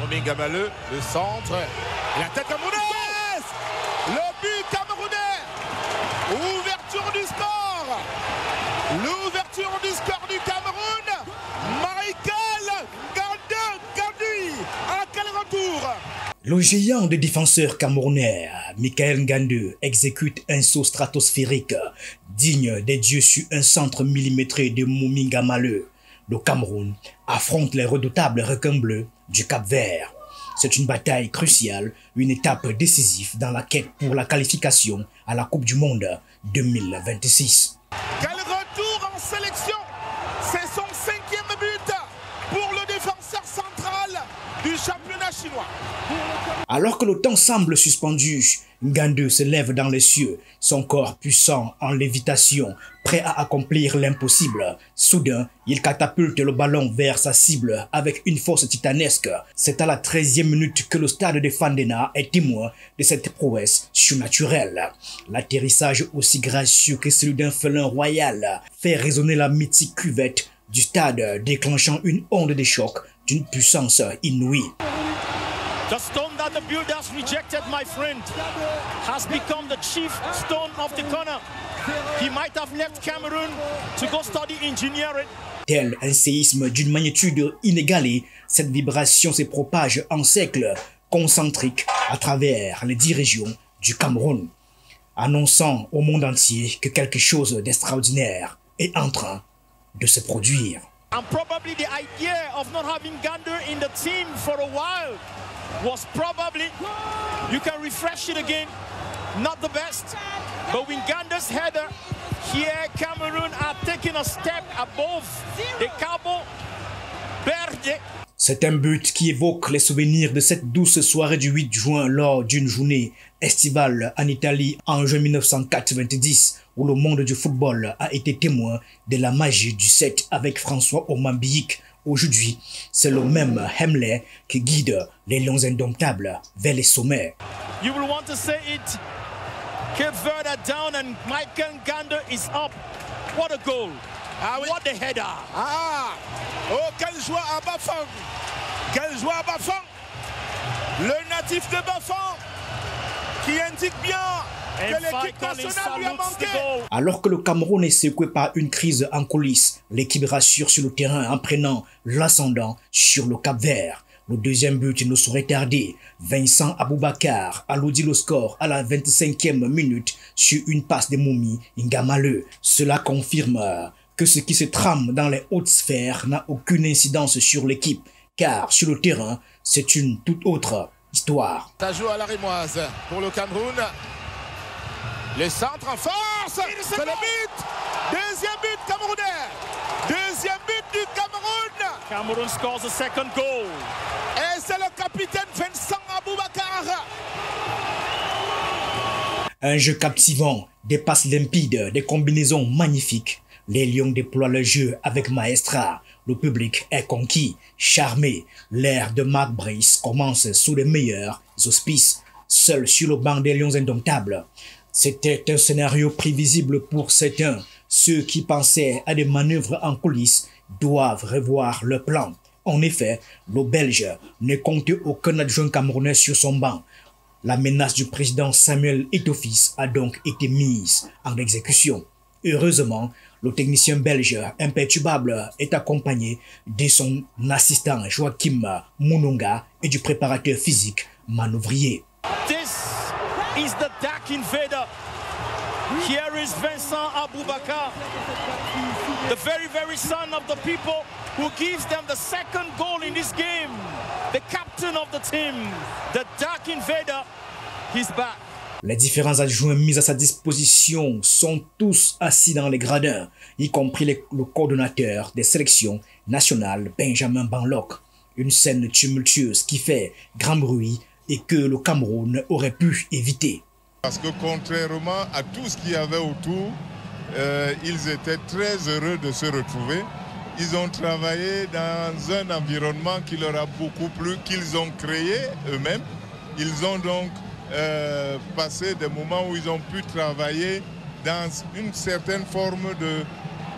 Mominga Maleu, le centre, et la tête camerounaise. Le but camerounais. Ouverture du score. L'ouverture du score du Cameroun. Michael Ngandou. À quel retour? Le géant de défenseur camerounais, Michael Ngandou, exécute un saut stratosphérique digne des dieux sur un centre millimétré de Mominga Maleu. Le Cameroun affronte les redoutables requins bleus du Cap-Vert. C'est une bataille cruciale, une étape décisive dans la quête pour la qualification à la Coupe du Monde 2026. Quel retour en sélection! C'est son 5e but pour le défenseur central du championnat chinois. Alors que le temps semble suspendu, Ngandou se lève dans les cieux, son corps puissant en lévitation, prêt à accomplir l'impossible. Soudain, il catapulte le ballon vers sa cible avec une force titanesque. C'est à la 13e minute que le stade de Fandena est témoin de cette prouesse surnaturelle. L'atterrissage aussi gracieux que celui d'un félin royal fait résonner la mythique cuvette du stade, déclenchant une onde de choc d'une puissance inouïe. The stone that the builders rejected, my friend, has become the chief stone of the corner. He might have left Cameroon to go study engineering. Tel un séisme d'une magnitude inégalée, cette vibration se propage en cercle concentrique à travers les 10 régions du Cameroun, annonçant au monde entier que quelque chose d'extraordinaire est en train de se produire. And probably the idea of not having Ngandou in the team for a while was probably, you can refresh it again, not the best. But with Ngandou's header, here Cameroon are taking a step above the Cabo Verde. C'est un but qui évoque les souvenirs de cette douce soirée du 8 juin lors d'une journée estivale en Italie en juin 1990 où le monde du football a été témoin de la magie du 7 avec François Omambiik. Aujourd'hui, c'est le même Hemley qui guide les Lions indomptables vers les sommets. You will want to say it. Cape Verde down and Michael Ngandou is up. What a goal. Ah oui. What a header. Ah! Oh, quelle joie à Bafang! Quelle joie à Bafang! Le natif de Bafang qui indique bien que l'équipe nationale lui a manqué. Alors que le Cameroun est secoué par une crise en coulisses, l'équipe rassure sur le terrain en prenant l'ascendant sur le Cap-Vert. Le deuxième but ne saurait tarder. Vincent Aboubakar alourdit le score à la 25e minute sur une passe de Momi Ngamaleu. Cela confirme que ce qui se trame dans les hautes sphères n'a aucune incidence sur l'équipe, car sur le terrain, c'est une toute autre histoire. Ça joue à la Rémoise pour le Cameroun. Le centre en force, c'est le but. Deuxième but camerounais. Deuxième but du Cameroun. Cameroon scores a second goal. Et c'est le capitaine Vincent Aboubakar. Un jeu captivant, des passes limpides, des combinaisons magnifiques. Les Lions déploient le jeu avec maestria. Le public est conquis, charmé. L'ère de Mark Brice commence sous les meilleurs auspices. Seul sur le banc des Lions indomptables. C'était un scénario prévisible pour certains. Ceux qui pensaient à des manœuvres en coulisses doivent revoir le plan. En effet, le Belge ne comptait aucun adjoint camerounais sur son banc. La menace du président Samuel Eto'o a donc été mise en exécution. Heureusement, le technicien belge imperturbable est accompagné de son assistant Joachim Munonga et du préparateur physique Manouvrier. This is the Dark Invader. Here is Vincent Aboubakar, the very son of the people who gives them the second goal in this game. The captain of the team, the Dark Invader, he's back. Les différents adjoints mis à sa disposition sont tous assis dans les gradins, y compris le coordonnateur des sélections nationales, Benjamin Banlok. Une scène tumultueuse qui fait grand bruit et que le Cameroun aurait pu éviter. Parce que contrairement à tout ce qu'il y avait autour, ils étaient très heureux de se retrouver. Ils ont travaillé dans un environnement qui leur a beaucoup plu, qu'ils ont créé eux-mêmes. Ils ont donc passé des moments où ils ont pu travailler dans une certaine forme de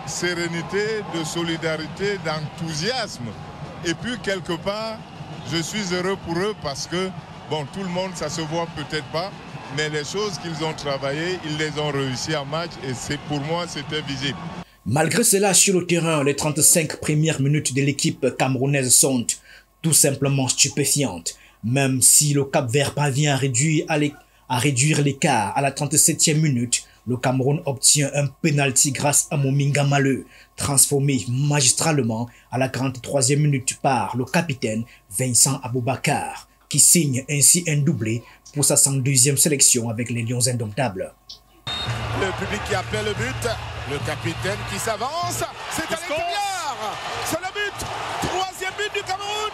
sérénité, de solidarité, d'enthousiasme. Et puis quelque part, Je suis heureux pour eux parce que, bon, tout le monde, ça se voit peut-être pas, mais les choses qu'ils ont travaillées, ils les ont réussi en match et pour moi, c'était visible. Malgré cela, sur le terrain, les 35 premières minutes de l'équipe camerounaise sont tout simplement stupéfiantes. Même si le Cap-Vert parvient à réduire l'écart à la 37e minute, le Cameroun obtient un penalty grâce à Mominga Maleu, transformé magistralement à la 43e minute par le capitaine Vincent Aboubakar, qui signe ainsi un doublé pour sa 102e sélection avec les Lions indomptables. Le public qui appelle le but, le capitaine qui s'avance, c'est à l'extérieur, c'est le but, troisième but du Cameroun,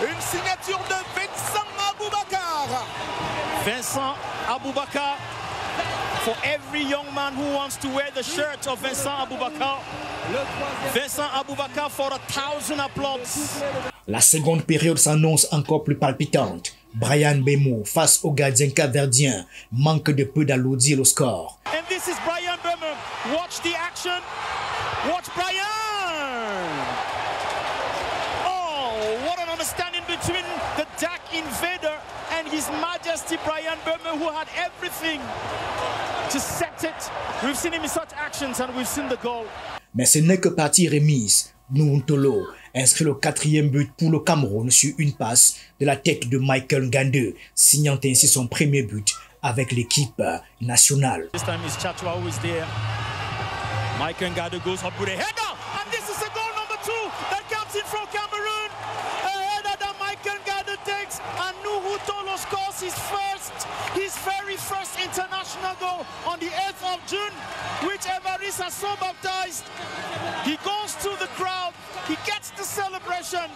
une signature de Vincent Aboubakar. Vincent Aboubakar, for every young man who wants to wear the shirt of Vincent Aboubakar, Vincent Aboubakar for 1,000 applause. La seconde période s'annonce encore plus palpitante. Bryan Mbeumo, face au gardien capverdien, manque de peu d'alourdir le score. And this is Bryan Mbeumo. Watch the action. Watch Bryan. Oh, what an understanding between the Dak Invader and His Majesty Bryan Mbeumo, who had everything to set it. We've seen him in such actions and we've seen the goal. Mais ce n'est que partie remise. Nuntolo inscrit le 4e but pour le Cameroun sur une passe de la tête de Michael Ngandou, signant ainsi son premier but avec l'équipe nationale. This time it's Chatwa who is there. Michael Ngandou goes up with a header, and this is a goal number 2 that comes in from Cameroon. A header that Michael Ngandou takes, and Nuhu Tolo scores his very first international goal on the 8th of June, which Evaris has so baptized. He goes to the crowd, he gets the celebration.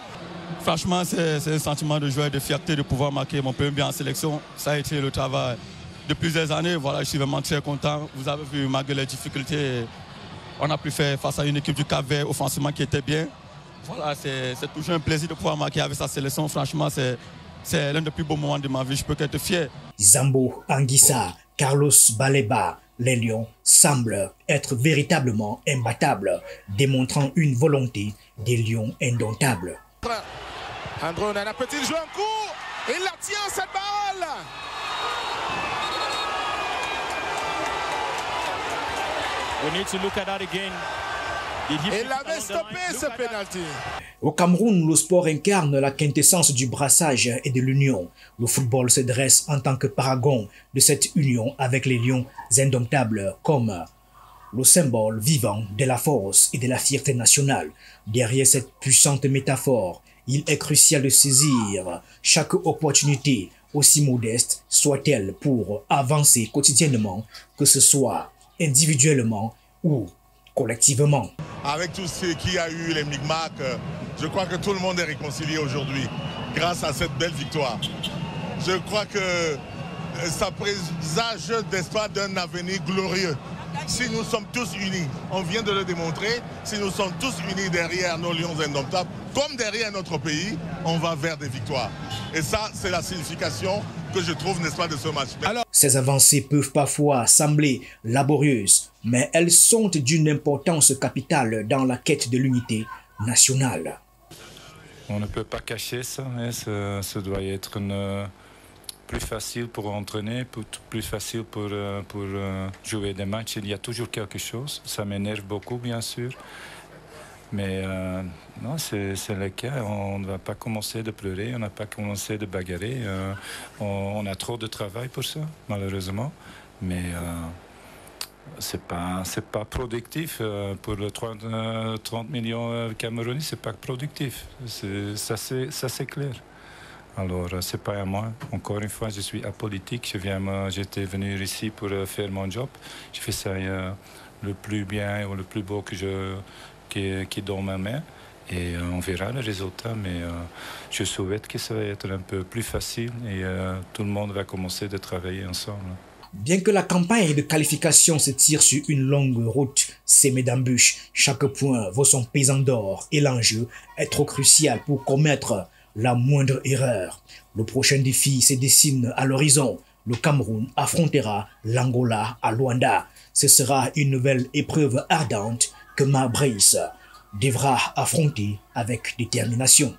Franchement, c'est un sentiment de joie et de fierté de pouvoir marquer mon premier but en sélection. Ça a été le travail de plusieurs années. Voilà, je suis vraiment très content. Vous avez vu, malgré les difficultés, on a pu faire face à une équipe du Cap-Vert offensivement qui était bien. Voilà, c'est toujours un plaisir de pouvoir marquer avec sa sélection. Franchement, c'est l'un des plus beaux moments de ma vie. Je peux qu'être fier. Zambo Anguissa, Carlos Baleba, les Lions semblent être véritablement imbattables, démontrant une volonté des Lions indomptables. André Onana peut-il jouer un coup? Il la tient cette balle. We need to look at that again. Il avait stoppé ce penalty. Au Cameroun, le sport incarne la quintessence du brassage et de l'union. Le football se dresse en tant que paragon de cette union avec les Lions indomptables comme le symbole vivant de la force et de la fierté nationale. Derrière cette puissante métaphore, il est crucial de saisir chaque opportunité, aussi modeste soit-elle, pour avancer quotidiennement, que ce soit individuellement ou collectivement. Avec tout ce qui a eu les micmacs, je crois que tout le monde est réconcilié aujourd'hui grâce à cette belle victoire. Je crois que ça présage d'espoir d'un avenir glorieux. Si nous sommes tous unis, on vient de le démontrer, si nous sommes tous unis derrière nos Lions indomptables, comme derrière notre pays, on va vers des victoires. Et ça, c'est la signification que je trouve, n'est-ce pas, de ce match. Ces avancées peuvent parfois sembler laborieuses, mais elles sont d'une importance capitale dans la quête de l'unité nationale. On ne peut pas cacher ça, hein. Ça doit être plus facile pour entraîner, plus facile pour jouer des matchs. Il y a toujours quelque chose, ça m'énerve beaucoup bien sûr. Mais non, c'est le cas. On ne va pas commencer de pleurer, on n'a pas commencé de bagarrer. On a trop de travail pour ça, malheureusement. Mais c'est pas productif. Pour le 30 millions Camerounais, c'est pas productif. Ça c'est clair. Alors, c'est pas à moi. Encore une fois, je suis apolitique. J'étais venu ici pour faire mon job. Je fais ça le plus bien ou le plus beau qui est dans ma main. Et on verra le résultat. Mais je souhaite que ça va être un peu plus facile et tout le monde va commencer à travailler ensemble. Bien que la campagne de qualification se tire sur une longue route semée d'embûches, chaque point vaut son pesant d'or et l'enjeu est trop crucial pour commettre la moindre erreur. Le prochain défi se dessine à l'horizon. Le Cameroun affrontera l'Angola à Luanda. Ce sera une nouvelle épreuve ardente que Marc Brice devra affronter avec détermination.